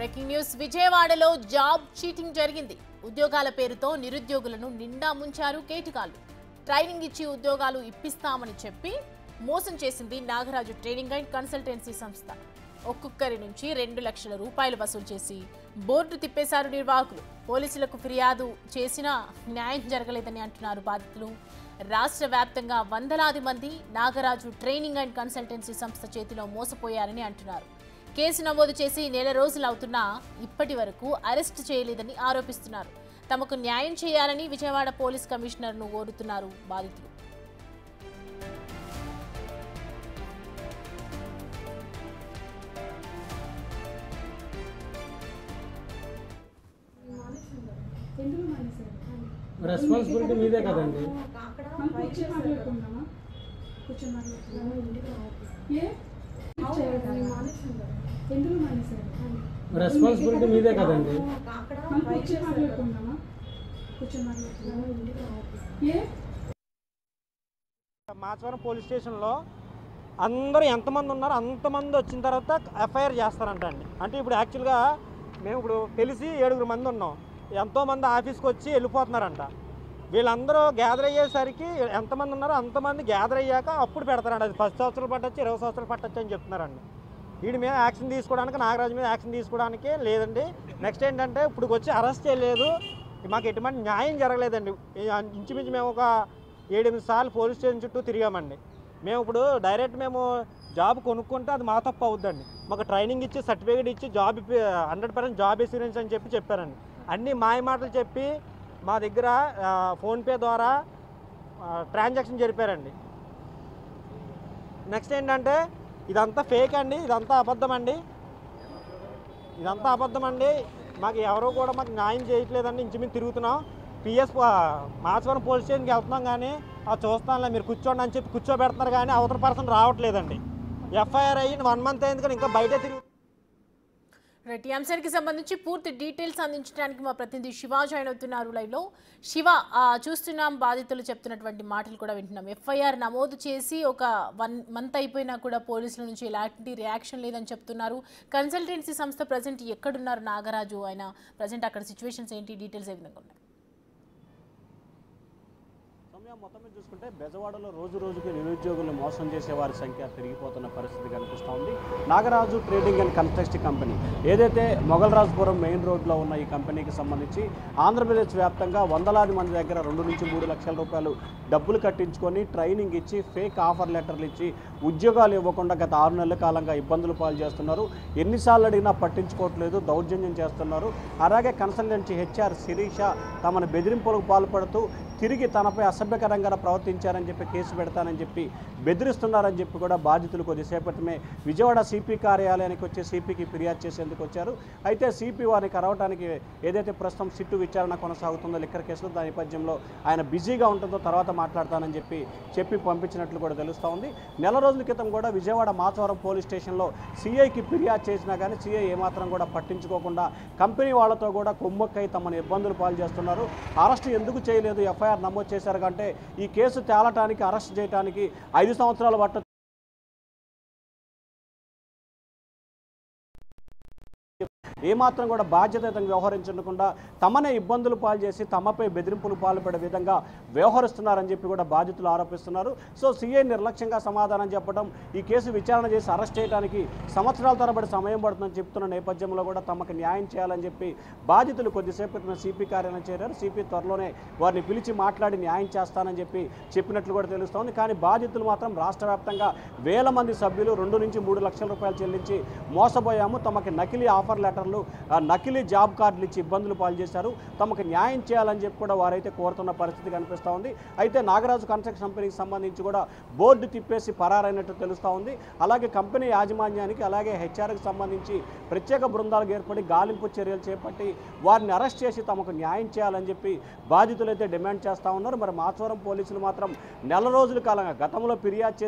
Breaking news విజయవాడలో job cheating జరిగింది. ఉద్యోగాల పేరుతో నిరుద్యోగులను నిండా ముంచారు కేటుగాళ్లు. ట్రైనింగ్ ఇచ్చి ఉద్యోగాలు ఇప్పిస్తామని చెప్పి మోసం చేసింది నాగరాజు ట్రైనింగ్ అండ్ కన్సల్టెన్సీ సంస్థ. ఒక్కొక్కరి నుంచి 2 లక్షల రూపాయలు వసూలు చేసి బోర్డు తిప్పేశారు నిర్వాహకులు. పోలీసులకు ఫిర్యాదు చేసినా న్యాయం జరగలేదని అంటున్నారు బాధితులు. రాష్ట్ర వ్యాప్తంగా వందలాది మంది నాగరాజు ట్రైనింగ్ అండ్ కన్సల్టెన్సీ సంస్థ చేతిలో మోసపోయారని అంటున్నారు. కేసు నమోదు చేసి నెల రోజులు అవుతున్నా ఇప్పటి వరకు అరెస్టు చేయలేదని ఆరోపిస్తున్నారు. తమకు న్యాయం చేయాలని విజయవాడ పోలీస్ కమిషనర్ను కోరుతున్నారు బాధితులు. రెస్పాన్సిబిలిటీ మీదే కదండి. రెస్పాన్సిబిలిటీ మీదే కదండి. మాచవరం పోలీస్ స్టేషన్లో అందరూ ఎంతమంది ఉన్నారో అంతమంది వచ్చిన తర్వాత ఎఫ్ఐఆర్ చేస్తారంట అండి. అంటే ఇప్పుడు యాక్చువల్గా మేము ఇప్పుడు తెలిసి 7 మంది ఉన్నాం. ఎంతోమంది ఆఫీస్కి వచ్చి వెళ్ళిపోతున్నారంట. వీళ్ళందరూ గ్యాదర్ అయ్యేసరికి ఎంతమంది ఉన్నారో అంతమంది గ్యాదర్ అయ్యాక అప్పుడు పెడతారండి. అది 10 సంవత్సరాలు పట్టచ్చు, 20 సంవత్సరాలు పట్టచ్చు అని చెప్తున్నారండి. వీడి మీద యాక్షన్ తీసుకోవడానికి, నాగరాజు మీద యాక్షన్ తీసుకోవడానికి లేదండి. నెక్స్ట్ ఏంటంటే ఇప్పుడు వచ్చి అరెస్ట్ చేయలేదు, మాకు ఎటువంటి న్యాయం జరగలేదండి. ఇంచుమించు మేము ఒక 7-8 సార్లు పోలీస్ స్టేషన్ చుట్టూ తిరిగామండి. మేము ఇప్పుడు డైరెక్ట్ మేము జాబ్ కొనుక్కుంటే అది మా తప్పు అవుద్దండి. మాకు ట్రైనింగ్ ఇచ్చి సర్టిఫికేట్ ఇచ్చి జాబ్ 100% జాబ్ ఎక్స్పీరియన్స్ అని చెప్పారండి. అన్నీ మాయ మాటలు చెప్పి మా దగ్గర ఫోన్పే ద్వారా ట్రాన్సాక్షన్ జరిపారండి. నెక్స్ట్ ఏంటంటే ఇదంతా ఫేక్ అండి, ఇదంతా అబద్ధం అండి, ఇదంతా అబద్ధం అండి. మాకు ఎవరో కూడా మాకు న్యాయం చేయట్లేదండి. ఇంచుమించు తిరుగుతున్నాం. మాచవరం పోలీస్ స్టేషన్కి వెళ్తున్నాం కానీ చూస్తానులే మీరు కూర్చోండి అని చెప్పి కూర్చోబెడుతున్నారు కానీ అవతల పర్సన్ రావట్లేదండి. ఎఫ్ఐఆర్ అయ్యి 1 మంత్ అయింది కానీ ఇంకా బయట తిరుగు. ఈ అంశానికి సంబంధించి పూర్తి డీటెయిల్స్ అందించడానికి మా ప్రతినిధి శివ జాయిన్ అవుతున్నారు లైవ్లో. శివ, చూస్తున్నాం బాధితులు చెప్తున్నటువంటి మాటలు కూడా వింటున్నాం. ఎఫ్ఐఆర్ నమోదు చేసి ఒక 1 మంత్ అయిపోయినా కూడా పోలీసుల నుంచి ఎలాంటి రియాక్షన్ లేదని చెప్తున్నారు. కన్సల్టెన్సీ సంస్థ ప్రజెంట్ ఎక్కడున్నారు నాగరాజు? ఆయన ప్రజెంట్ అక్కడ సిచ్యువేషన్స్ ఏంటి, డీటెయిల్స్ ఏ విధంగా ఉన్నాయి? మొత్తం మీద చూసుకుంటే బెజవాడలో రోజు రోజుకి నిరుద్యోగులను మోసం చేసే వారి సంఖ్య పెరిగిపోతున్న పరిస్థితి కనిపిస్తూ ఉంది. Nagaraju trading and construction company ఏదైతే మొగల్రాజపురం మెయిన్ రోడ్లో ఉన్న ఈ కంపెనీకి సంబంధించి ఆంధ్రప్రదేశ్ వ్యాప్తంగా వందలాది మంది దగ్గర 2 నుంచి 3 లక్షల రూపాయలు డబ్బులు కట్టించుకొని ట్రైనింగ్ ఇచ్చి ఫేక్ ఆఫర్ లెటర్లు ఇచ్చి ఉద్యోగాలు ఇవ్వకుండా గత 6 నెలల కాలంగా ఇబ్బందులు పాలు చేస్తున్నారు. ఎన్నిసార్లు అడిగినా పట్టించుకోవట్లేదు, దౌర్జన్యం చేస్తున్నారు. అలాగే కన్సల్టెన్సీ హెచ్ఆర్ శిరీష తమను బెదిరింపులకు పాల్పడుతూ తిరిగి తనపై అసభ్యకరంగా ప్రవర్తించారని చెప్పి కేసు పెడతానని చెప్పి బెదిరిస్తున్నారని చెప్పి కూడా బాధితులు కొద్దిసేపటిమే విజయవాడ సిపి కార్యాలయానికి వచ్చి సిపికి ఫిర్యాదు చేసేందుకు వచ్చారు. అయితే సిపి వారిని కలవటానికి ఏదైతే ప్రస్తుతం సిట్టు విచారణ కొనసాగుతుందో లిక్కర్ కేసులో, దాని నేపథ్యంలో ఆయన బిజీగా ఉంటుందో తర్వాత మాట్లాడతానని చెప్పి పంపించినట్లు కూడా తెలుస్తూ ఉంది. నెల రోజుల క్రితం కూడా విజయవాడ మాచవరం పోలీస్ స్టేషన్లో సిఐకి ఫిర్యాదు చేసినా కానీ సిఐ ఏమాత్రం కూడా పట్టించుకోకుండా కంపెనీ వాళ్ళతో కూడా కొమ్మక్కై తమను ఇబ్బందులు పాలు చేస్తున్నారు. అరెస్ట్ ఎందుకు చేయలేదు, ఎఫ్ఐఆర్ నమోదు చేశారు కంటే ఈ కేసు తేలటానికి, అరెస్ట్ చేయడానికి 5 సంవత్సరాలు పట్టు ఏమాత్రం కూడా బాధ్యతయుతంగా వ్యవహరించకుండా తమనే ఇబ్బందులు పాలు చేసి తమపై బెదిరింపులు పాల్పడే విధంగా వ్యవహరిస్తున్నారని చెప్పి కూడా బాధితులు ఆరోపిస్తున్నారు. సో సిఐ నిర్లక్ష్యంగా సమాధానం చెప్పడం, ఈ కేసు విచారణ చేసి అరెస్ట్ చేయడానికి సంవత్సరాల తరబడి సమయం పడుతుందని చెప్తున్న నేపథ్యంలో కూడా తమకు న్యాయం చేయాలని చెప్పి బాధితులు కొద్దిసేపు సిపి కార్యాలయం చేరారు. సిపి త్వరలోనే వారిని పిలిచి మాట్లాడి న్యాయం చేస్తానని చెప్పినట్లు కూడా తెలుస్తోంది. కానీ బాధితులు మాత్రం రాష్ట్ర వ్యాప్తంగా వేల మంది సభ్యులు 2 నుంచి 3 లక్షల రూపాయలు చెల్లించి మోసపోయాము, తమకి నకిలీ ఆఫర్ లెటర్లు, నకిలీ జాబ్ కార్డులు ఇచ్చి ఇబ్బందులు పాలు చేశారు, తమకు న్యాయం చేయాలని చెప్పి కూడా వారైతే కోరుతున్న పరిస్థితి కనిపిస్తూ ఉంది. అయితే నాగరాజు కన్స్ట్రక్షన్ కంపెనీకి సంబంధించి కూడా బోర్డు తిప్పేసి పరారైనట్టు తెలుస్తూ ఉంది. అలాగే కంపెనీ యాజమాన్యానికి అలాగే హెచ్ఆర్కి సంబంధించి ప్రత్యేక బృందాలకు ఏర్పడి గాలింపు చర్యలు చేపట్టి వారిని అరెస్ట్ చేసి తమకు న్యాయం చేయాలని చెప్పి బాధితులైతే డిమాండ్ చేస్తూ ఉన్నారు. మరి మాచవరం పోలీసులు మాత్రం నెల రోజుల కాలంగా గతంలో ఫిర్యాదు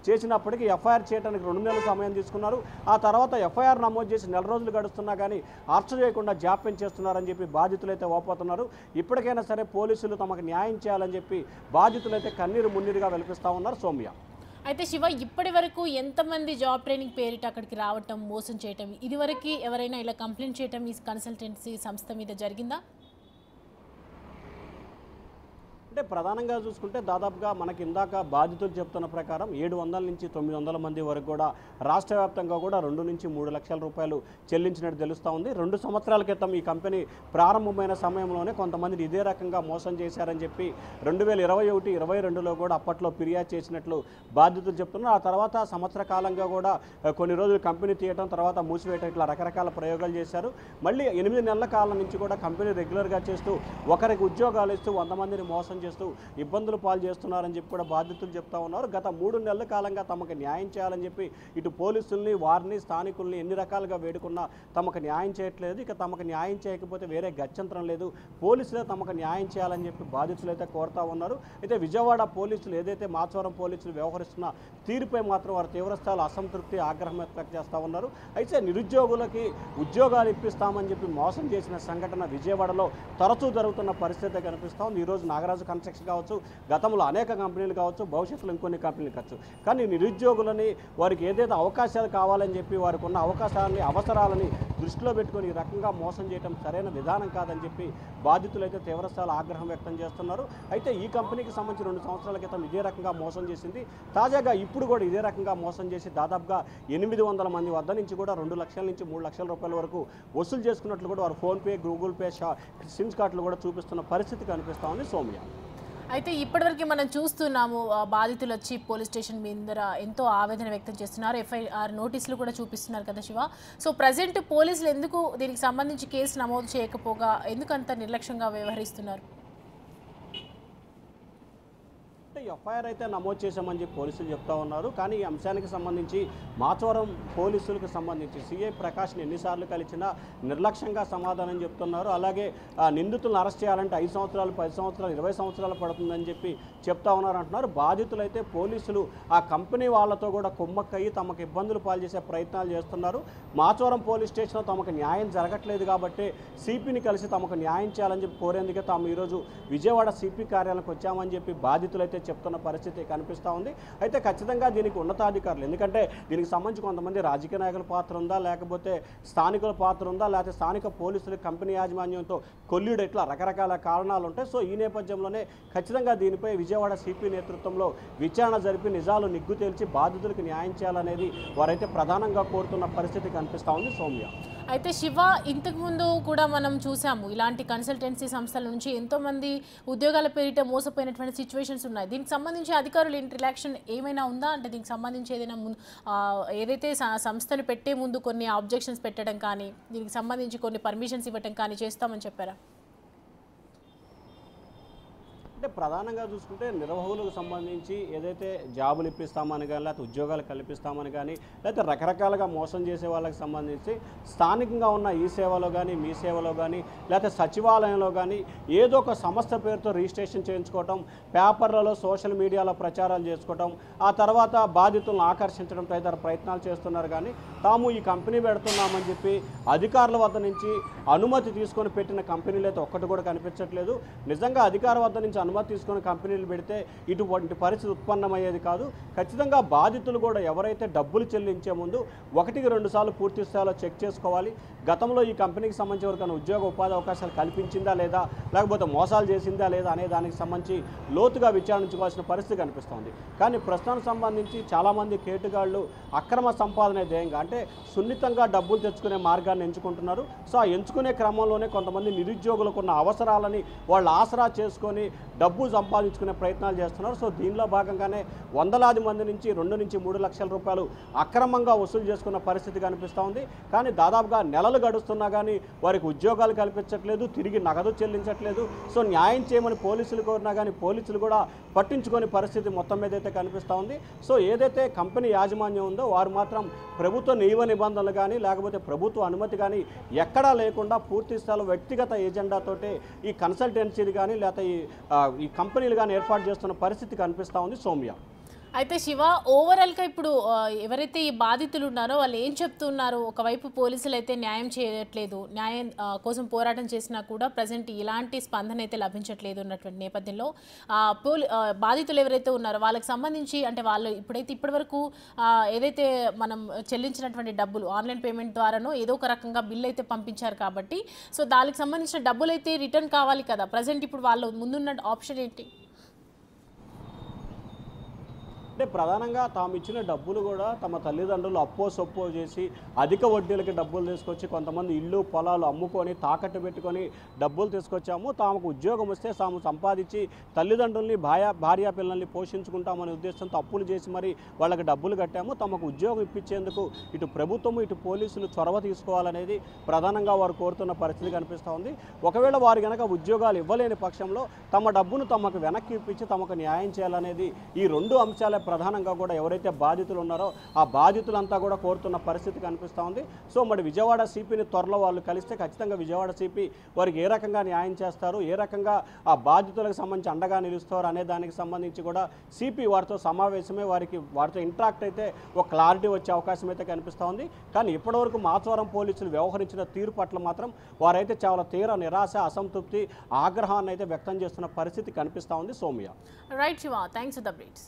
చేసినప్పటికీ ఎఫ్ఐఆర్ చేయడానికి 2 నెలల సమయం తీసుకున్నారు. ఆ తర్వాత ఎఫ్ఐఆర్ నమోదు చేసి నెల రోజులు గడుస్తున్నా కానీ అరెస్ట్ చేయకుండా జాప్యం చేస్తున్నారని చెప్పి బాధితులైతే వాపోతున్నారు. ఇప్పటికైనా సరే పోలీసులు తమకు న్యాయం చేయాలని చెప్పి బాధితులైతే కన్నీరు మున్నీరుగా వెలిపిస్తూ ఉన్నారు. సౌమ్య. అయితే శివ ఇప్పటి వరకు ఎంతమంది జాబ్ ట్రైనింగ్ పేరిట అక్కడికి రావటం మోసం చేయటం ఇదివరకు ఎవరైనా ఇలా కంప్లైంట్ చేయటం ఈ కన్సల్టెన్సీ సంస్థ మీద జరిగిందా? అంటే ప్రధానంగా చూసుకుంటే దాదాపుగా మనకి ఇందాక బాధితులు చెప్తున్న ప్రకారం 700 నుంచి 900 మంది వరకు కూడా రాష్ట్ర వ్యాప్తంగా కూడా 2 నుంచి 3 లక్షల రూపాయలు చెల్లించినట్టు తెలుస్తూ ఉంది. 2 సంవత్సరాల క్రితం ఈ కంపెనీ ప్రారంభమైన సమయంలోనే కొంతమంది ఇదే రకంగా మోసం చేశారని చెప్పి 2021-22లో కూడా అప్పట్లో ఫిర్యాదు చేసినట్లు బాధితులు చెప్తున్నారు. ఆ తర్వాత సంవత్సర కాలంగా కూడా కొన్ని రోజులు కంపెనీ తీయడం, తర్వాత మూసివేయటం, ఇట్లా రకరకాల ప్రయోగాలు చేశారు. మళ్ళీ 8 నెలల కాలం నుంచి కూడా కంపెనీ రెగ్యులర్గా చేస్తూ ఒకరికి ఉద్యోగాలు ఇస్తూ 100 మందిని మోసం చేస్తూ ఇబ్బందులు పాలు చేస్తున్నారని చెప్పి కూడా బాధితులు చెప్తా ఉన్నారు. గత 3 నెలల కాలంగా తమకు న్యాయం చేయాలని చెప్పి ఇటు పోలీసుల్ని, వారిని, స్థానికుల్ని ఎన్ని రకాలుగా వేడుకున్నా తమకు న్యాయం చేయట్లేదు. ఇక తమకు న్యాయం చేయకపోతే వేరే గత్యంతరం లేదు, పోలీసులే తమకు న్యాయం చేయాలని చెప్పి బాధితులు అయితే కోరుతా ఉన్నారు. అయితే విజయవాడ పోలీసులు ఏదైతే మాచవరం పోలీసులు వ్యవహరిస్తున్న తీరుపై మాత్రం వారు తీవ్రస్థాయిలో అసంతృప్తి, ఆగ్రహం వ్యక్తం చేస్తూ ఉన్నారు. అయితే నిరుద్యోగులకి ఉద్యోగాలు ఇప్పిస్తామని చెప్పి మోసం చేసిన సంఘటన విజయవాడలో తరచూ జరుగుతున్న పరిస్థితి కనిపిస్తూ ఉంది. ఈరోజు నాగరాజు కన్స్ట్రక్షన్ కావచ్చు, గతంలో అనేక కంపెనీలు కావచ్చు, భవిష్యత్తులో ఇంకొన్ని కంపెనీలు కావచ్చు. కానీ నిరుద్యోగులని వారికి ఏదైతే అవకాశాలు కావాలని చెప్పి వారికి ఉన్న అవకాశాలని, అవసరాలని దృష్టిలో పెట్టుకొని ఈ రకంగా మోసం చేయడం సరైన విధానం కాదని చెప్పి బాధితులు అయితే తీవ్రస్థాయిలో ఆగ్రహం వ్యక్తం చేస్తున్నారు. అయితే ఈ కంపెనీకి సంబంధించి 2 సంవత్సరాల క్రితం ఇదే రకంగా మోసం చేసింది. తాజాగా ఇప్పుడు కూడా ఇదే రకంగా మోసం చేసి దాదాపుగా 800 మంది వద్ద నుంచి కూడా 2 లక్షల నుంచి 3 లక్షల రూపాయల వరకు వసూలు చేసుకున్నట్లు కూడా వారు ఫోన్పే, గూగుల్ పే, సిమ్స్ కార్డులు కూడా చూపిస్తున్న పరిస్థితి కనిపిస్తూ ఉంది సౌమ్య. అయితే ఇప్పటివరకు మనం చూస్తున్నాము బాధితులు వచ్చి పోలీస్ స్టేషన్ మీద ఎంతో ఆవేదన వ్యక్తం చేస్తున్నారు, FIR నోటీసులు కూడా చూపిస్తున్నారు కదా శివ. సో ప్రజెంట్ పోలీసులు ఎందుకు దీనికి సంబంధించి కేసు నమోదు చేయకపోగా ఎందుకు అంత నిర్లక్ష్యంగా వ్యవహరిస్తున్నారు? ఎఫ్ఐఆర్ అయితే నమోదు చేశామని చెప్పి పోలీసులు చెప్తా ఉన్నారు. కానీ ఈ అంశానికి సంబంధించి మాచవరం పోలీసులకు సంబంధించి సిఐ ప్రకాష్ని ఎన్నిసార్లు కలిసినా నిర్లక్ష్యంగా సమాధానం చెప్తున్నారు. అలాగే నిందితులను అరెస్ట్ చేయాలంటే 5 సంవత్సరాలు, 10 సంవత్సరాలు, 20 సంవత్సరాలు పడుతుందని చెప్పి చెప్తా ఉన్నారు అంటున్నారు. బాధితులైతే పోలీసులు ఆ కంపెనీ వాళ్ళతో కూడా కుమ్మక్కయ్యి తమకు ఇబ్బందులు పాలు చేసే ప్రయత్నాలు చేస్తున్నారు. మాచవరం పోలీస్ స్టేషన్లో తమకు న్యాయం జరగట్లేదు కాబట్టి సిపిని కలిసి తమకు న్యాయం చేయాలని చెప్పి కోరేందుకే తాము ఈరోజు విజయవాడ సిపి కార్యాలయానికి వచ్చామని చెప్పి బాధితులైతే చెప్తున్న పరిస్థితి కనిపిస్తూ ఉంది. అయితే ఖచ్చితంగా దీనికి ఉన్నతాధికారులు, ఎందుకంటే దీనికి సంబంధించి కొంతమంది రాజకీయ నాయకుల పాత్ర ఉందా, లేకపోతే స్థానికుల పాత్ర ఉందా, లేకపోతే స్థానిక పోలీసులు కంపెనీ యాజమాన్యంతో కొల్లుడు, ఇట్లా రకరకాల కారణాలు ఉంటాయి. సో ఈ నేపథ్యంలోనే ఖచ్చితంగా దీనిపై విజయవాడ సిపి నేతృత్వంలో విచారణ జరిపి నిజాలు నిగ్గు తేల్చి బాధితులకు న్యాయం చేయాలనేది వారైతే ప్రధానంగా కోరుతున్న పరిస్థితి కనిపిస్తూ ఉంది సౌమ్య. అయితే శివ, ఇంతకుముందు కూడా మనం చూసాము ఇలాంటి కన్సల్టెన్సీ సంస్థల నుంచి ఎంతోమంది ఉద్యోగాల పేరిట మోసపోయినటువంటి సిచ్యువేషన్స్ ఉన్నాయి. దీనికి సంబంధించి అధికారులు ఇంటరాక్షన్ ఏమైనా ఉందా? అంటే దీనికి సంబంధించి ఏదైనా ఏదైతే సంస్థను పెట్టే ముందు కొన్ని ఆబ్జెక్షన్స్ పెట్టడం కానీ, దీనికి సంబంధించి కొన్ని పర్మిషన్స్ ఇవ్వడం కానీ చేస్తామని చెప్పారా? అంటే ప్రధానంగా చూసుకుంటే నిర్వాహకులకు సంబంధించి ఏదైతే జాబులు ఇప్పిస్తామని కానీ, లేకపోతే ఉద్యోగాలు కల్పిస్తామని కానీ, లేకపోతే రకరకాలుగా మోసం చేసే వాళ్ళకి సంబంధించి స్థానికంగా ఉన్న ఈ సేవలో కానీ, మీ సేవలో కానీ, లేకపోతే సచివాలయంలో కానీ ఏదో ఒక సంస్థ పేరుతో రిజిస్ట్రేషన్ చేయించుకోవటం, పేపర్లలో, సోషల్ మీడియాలో ప్రచారాలు చేసుకోవటం, ఆ తర్వాత బాధితులను ఆకర్షించడం తదితర ప్రయత్నాలు చేస్తున్నారు. కానీ తాము ఈ కంపెనీ పెడుతున్నామని చెప్పి అధికారుల వద్ద నుంచి అనుమతి తీసుకొని పెట్టిన కంపెనీలు అయితే ఒక్కటి కూడా కనిపించట్లేదు. నిజంగా అధికారుల వద్ద నుంచి అనుమతి తీసుకొని కంపెనీలు పెడితే ఇటువంటి పరిస్థితి ఉత్పన్నమయ్యేది కాదు. ఖచ్చితంగా బాధితులు కూడా ఎవరైతే డబ్బులు చెల్లించే ముందు 1-2 సార్లు పూర్తి స్థాయిలో చెక్ చేసుకోవాలి. గతంలో ఈ కంపెనీకి సంబంధించి ఎవరికైనా ఉద్యోగ ఉపాధి అవకాశాలు కల్పించిందా లేదా, లేకపోతే మోసాలు చేసిందా లేదా అనే దానికి సంబంధించి లోతుగా విచారించుకోవాల్సిన పరిస్థితి కనిపిస్తోంది. కానీ ప్రస్తుతానికి సంబంధించి చాలామంది కేటుగాళ్ళు అక్రమ సంపాదన ధ్యేయంగా, అంటే సున్నితంగా డబ్బులు తెచ్చుకునే మార్గాన్ని ఎంచుకుంటున్నారు. సో ఆ ఎంచుకునే క్రమంలోనే కొంతమంది నిరుద్యోగులకు ఉన్న అవసరాలని వాళ్ళు ఆసరా చేసుకొని డబ్బు సంపాదించుకునే ప్రయత్నాలు చేస్తున్నారు. సో దీనిలో భాగంగానే వందలాది మంది నుంచి 2 నుంచి 3 లక్షల రూపాయలు అక్రమంగా వసూలు చేసుకున్న పరిస్థితి కనిపిస్తూ ఉంది. కానీ దాదాపుగా నెలలు గడుస్తున్నా కానీ వారికి ఉద్యోగాలు కల్పించట్లేదు, తిరిగి నగదు చెల్లించట్లేదు. సో న్యాయం చేయమని పోలీసులు కోరినా కానీ పోలీసులు కూడా పట్టించుకొని పరిస్థితి మొత్తం మీద అయితే కనిపిస్తూ ఉంది. సో ఏదైతే కంపెనీ యాజమాన్యం ఉందో వారు మాత్రం ప్రభుత్వ నియమ నిబంధనలు కానీ, లేకపోతే ప్రభుత్వ అనుమతి కానీ ఎక్కడా లేకుండా పూర్తి స్థాయిలో వ్యక్తిగత ఏజెండాతోటే ఈ కన్సల్టెన్సీలు కానీ, లేకపోతే ఈ కంపెనీలు కానీ ఏర్పాటు చేస్తున్న పరిస్థితి కనిపిస్తూ ఉంది సౌమ్య. అయితే శివ ఓవరాల్గా ఇప్పుడు ఎవరైతే ఈ బాధితులు ఉన్నారో వాళ్ళు ఏం చెప్తున్నారు? ఒకవైపు పోలీసులు అయితే న్యాయం చేయట్లేదు, న్యాయం కోసం పోరాటం చేసినా కూడా ప్రజెంట్ ఇలాంటి స్పందన అయితే లభించట్లేదు ఉన్నటువంటి నేపథ్యంలో బాధితులు ఎవరైతే ఉన్నారో వాళ్ళకి సంబంధించి అంటే వాళ్ళు ఇప్పటివరకు ఏదైతే మనం చెల్లించినటువంటి డబ్బులు ఆన్లైన్ పేమెంట్ ద్వారానో ఏదో ఒక రకంగా బిల్ అయితే పంపించారు కాబట్టి సో దానికి సంబంధించిన డబ్బులు అయితే రిటర్న్ కావాలి కదా. ప్రజెంట్ ఇప్పుడు వాళ్ళు ముందున్న ఆప్షన్ ఏంటి? అంటే ప్రధానంగా తాము ఇచ్చిన డబ్బులు కూడా తమ తల్లిదండ్రులు అప్పో సొప్పో చేసి అధిక వడ్డీలకి డబ్బులు తీసుకొచ్చి కొంతమంది ఇళ్ళు పొలాలు అమ్ముకొని తాకట్టు పెట్టుకొని డబ్బులు తీసుకొచ్చాము, తాముకు ఉద్యోగం వస్తే తాము సంపాదించి తల్లిదండ్రుల్ని భార్యా పిల్లల్ని పోషించుకుంటామనే ఉద్దేశంతో అప్పులు చేసి మరి వాళ్ళకి డబ్బులు కట్టాము, తమకు ఉద్యోగం ఇప్పించేందుకు ఇటు ప్రభుత్వము ఇటు పోలీసులు చొరవ తీసుకోవాలనేది ప్రధానంగా వారు కోరుతున్న పరిస్థితి కనిపిస్తూ ఉంది. ఒకవేళ వారు కనుక ఉద్యోగాలు ఇవ్వలేని పక్షంలో తమ డబ్బును తమకు వెనక్కి ఇప్పించి తమకు న్యాయం చేయాలనేది ఈ రెండు అంశాలే ప్రధానంగా కూడా ఎవరైతే బాధితులు ఉన్నారో ఆ బాధితులంతా కూడా కోరుతున్న పరిస్థితి కనిపిస్తూ ఉంది. సో మరి విజయవాడ సిపిని త్వరలో వాళ్ళు కలిస్తే ఖచ్చితంగా విజయవాడ సిపి వారికి ఏ రకంగా న్యాయం చేస్తారు, ఏ రకంగా ఆ బాధితులకు సంబంధించి అండగా నిలుస్తారు అనే దానికి సంబంధించి కూడా సిపి వారితో సమావేశమే వారితో ఇంట్రాక్ట్ అయితే ఒక క్లారిటీ వచ్చే అవకాశం అయితే కనిపిస్తూ ఉంది. కానీ ఇప్పటివరకు మాచవరం పోలీసులు వ్యవహరించిన తీరు పట్ల మాత్రం వారైతే చాలా తీవ్ర నిరాశ, అసంతృప్తి, ఆగ్రహాన్ని అయితే వ్యక్తం చేస్తున్న పరిస్థితి కనిపిస్తూ ఉంది. Soumya. Right Shiva, thanks for the updates.